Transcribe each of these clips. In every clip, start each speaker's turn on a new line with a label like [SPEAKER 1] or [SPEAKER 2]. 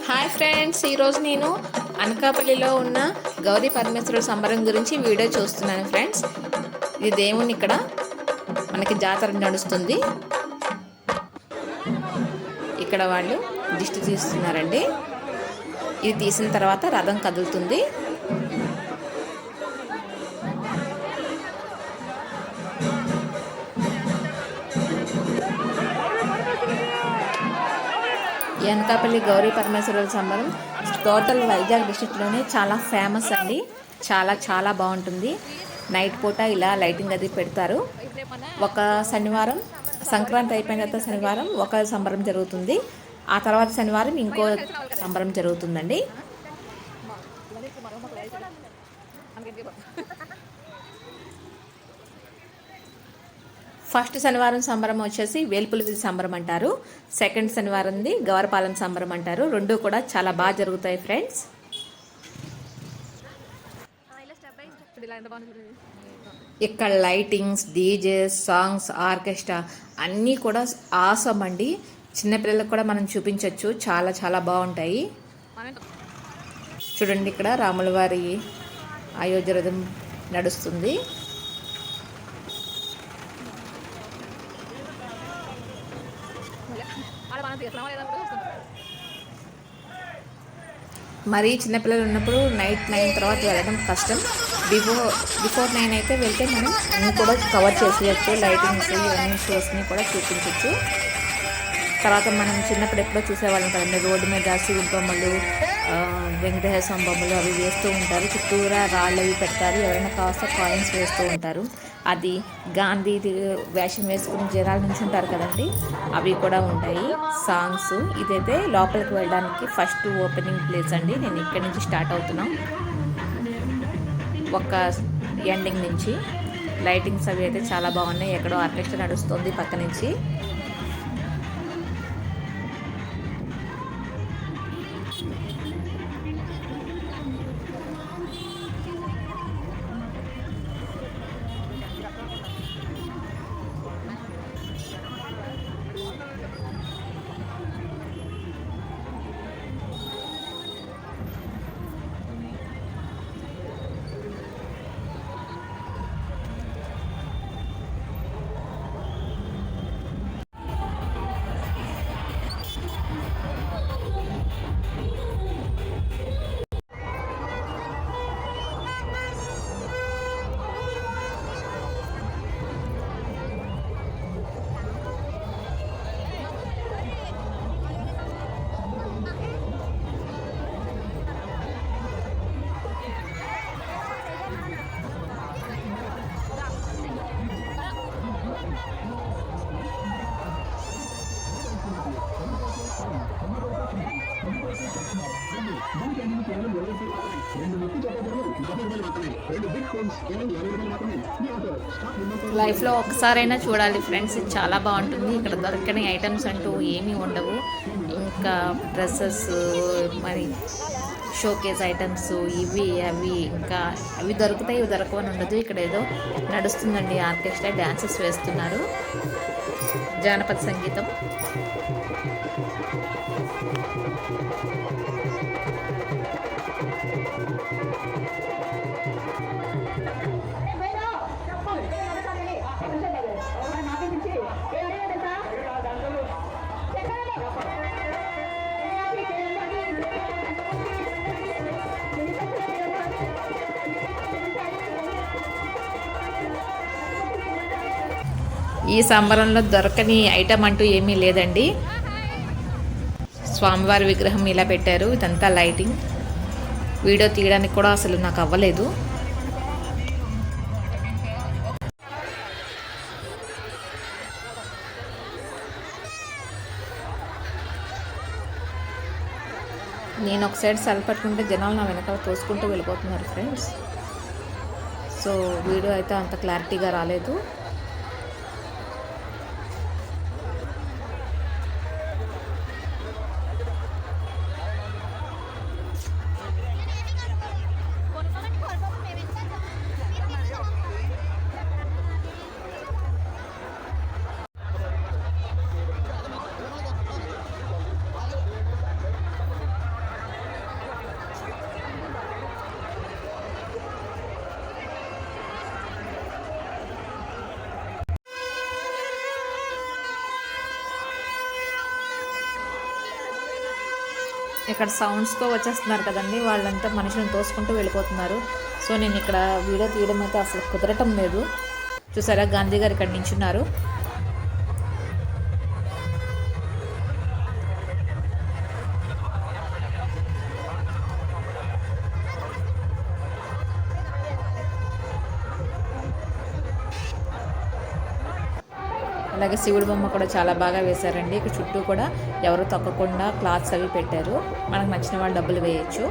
[SPEAKER 1] Hi friends, ఈరోజు నేను అనకాపల్లిలో ఉన్న గౌరీ పరమేశ్వరుల సంబరం గురించి వీడియో చూస్తున్నాను ఫ్రెండ్స్. ఇది దేవుని ఇక్కడ మనకి జాతర నడుస్తుంది. ఇక్కడ వాళ్ళు దిష్టి తీస్తున్నారండి. ఇది తీసిన తర్వాత రథం కదులుతుంది. అనకాపల్లి గౌరీ పరమేశ్వరుల సంబరం టోటల్ వైజాగ్ డిస్ట్రిక్ట్లోనే చాలా ఫేమస్ అండి. చాలా బాగుంటుంది. నైట్ పూట ఇలా లైటింగ్ అది పెడతారు. ఒక శనివారం సంక్రాంతి అయిపోయిన తర్వాత శనివారం ఒక సంబరం జరుగుతుంది. ఆ తర్వాత శనివారం ఇంకో సంబరం జరుగుతుందండి. ఫస్ట్ శనివారం సంబరం వచ్చేసి వేల్పుల సంబరం అంటారు. సెకండ్ శనివారంది గవరపాలెం సంబరం అంటారు. రెండు కూడా చాలా బాగా జరుగుతాయి ఫ్రెండ్స్. ఇక్కడ లైటింగ్స్, డీజే, సాంగ్స్, ఆర్కెస్ట్రా అన్నీ కూడా ఆసమ్ అండి. చిన్నపిల్లలకు కూడా మనం చూపించవచ్చు. చాలా బాగుంటాయి. చూడండి, ఇక్కడ రాముల వారి అయోధ్య రథం నడుస్తుంది. మరి చిన్నపిల్లలు ఉన్నప్పుడు నైట్ 9 తర్వాత వెళ్ళడం కష్టం. బిఫోర్ 9 అయితే వెళ్తే మనం అన్నీ కూడా కవర్ చేసేయచ్చు. లైటింగ్స్ ఇవన్నీ షోస్ని కూడా చూపించవచ్చు. తర్వాత మనం చిన్నప్పుడు ఎప్పుడో చూసేవాళ్ళం కదండి, రోడ్డు మీద శివుని బొమ్మలు, వెంకటేశ్వర స్వామి బొమ్మలు అవి వేస్తూ ఉంటారు. చుట్టూరా రాళ్ళు అవి పెడతారు. ఎవరైనా కాస్త కాయిన్స్ వేస్తూ ఉంటారు. అది గాంధీ వేషం వేసుకుని జనాల నుంచి ఉంటారు కదండి, అవి కూడా ఉంటాయి. సాంగ్స్. ఇదైతే లోపలికి వెళ్ళడానికి ఫస్ట్ ఓపెనింగ్ ప్లేస్ అండి. నేను ఇక్కడి నుంచి స్టార్ట్ అవుతున్నాం. ఒక ఎండింగ్ నుంచి లైటింగ్స్ అవి అయితే చాలా బాగున్నాయి. ఎక్కడో ఆర్కెస్ట్రా నడుస్తుంది పక్క నుంచి. లైఫ్లో ఒకసారైనా చూడాలి ఫ్రెండ్స్. ఇది చాలా బాగుంటుంది. ఇక్కడ దొరకని ఐటమ్స్ అంటూ ఏమీ ఉండవు. ఇంకా డ్రెస్సెస్, మరి షోకేస్ ఐటమ్స్, ఇవి అవి ఇంకా అవి దొరుకుతాయి, ఇవి దొరకవని ఉండదు. ఇక్కడ ఏదో నడుస్తుందండి ఆర్కెస్ట్రా, డ్యాన్సెస్ వేస్తున్నారు, జానపద సంగీతం. ఈ సంబరంలో దొరకని ఐటమ్ అంటూ ఏమీ లేదండి. స్వామివారి విగ్రహం ఇలా పెట్టారు. ఇదంతా లైటింగ్. వీడియో తీయడానికి కూడా అసలు నాకు అవ్వలేదు. నేను ఒక సైడ్ సెల్ పట్టుకుంటే జనాలు నా వెనకాల తోసుకుంటూ వెళ్ళిపోతున్నారు ఫ్రెండ్స్. సో వీడియో అయితే అంత క్లారిటీగా రాలేదు. ఇక్కడ సౌండ్స్తో వచ్చేస్తున్నారు కదండి, వాళ్ళంతా మనుషులను తోసుకుంటూ వెళ్ళిపోతున్నారు. సో నేను ఇక్కడ వీడియో తీయడం అయితే అసలు కుదరటం లేదు. చూసారా గాంధీ గారు ఇక్కడ నించున్నారు. అలాగే శివుడి బొమ్మ కూడా చాలా బాగా వేశారండి. ఇక్కడ చుట్టూ కూడా ఎవరు తొక్కకుండా క్లాత్స్ అవి పెట్టారు. మనకు నచ్చిన వాళ్ళు డబ్బులు వేయచ్చు.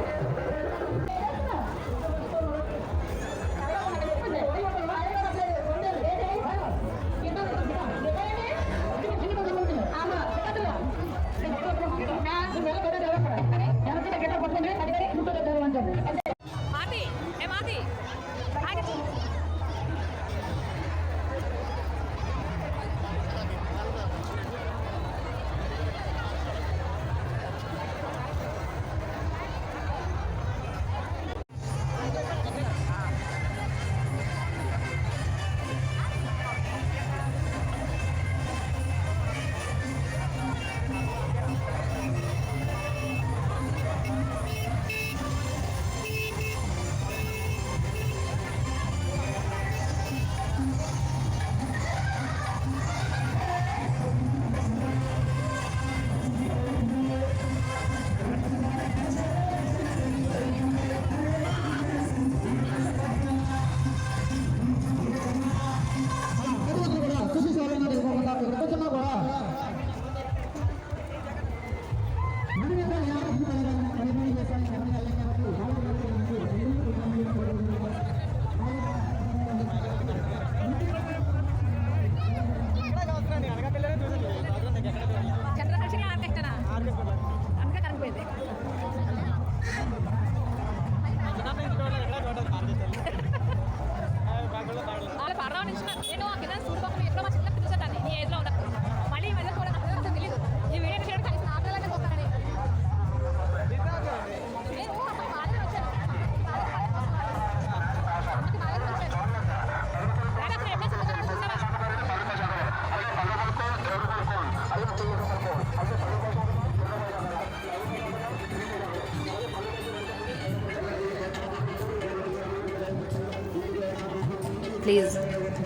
[SPEAKER 1] Please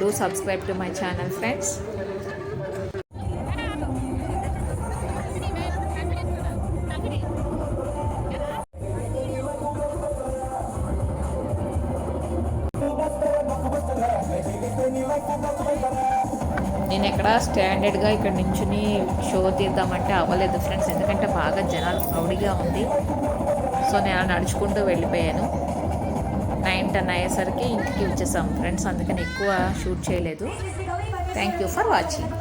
[SPEAKER 1] do subscribe to my channel, friends. నేను ఇక్కడ స్టాండర్డ్గా ఇక్కడ నించుని షో తీద్దామంటే అవ్వలేదు ఫ్రెండ్స్, ఎందుకంటే బాగా జనాలు క్రౌడీగా ఉంది. సో నేను నడుచుకుంటూ వెళ్ళిపోయాను. 9-10 అయ్యేసరికి ఇంటికి వచ్చేసాం ఫ్రెండ్స్, అందుకని ఎక్కువ షూట్ చేయలేదు. Thank you for watching.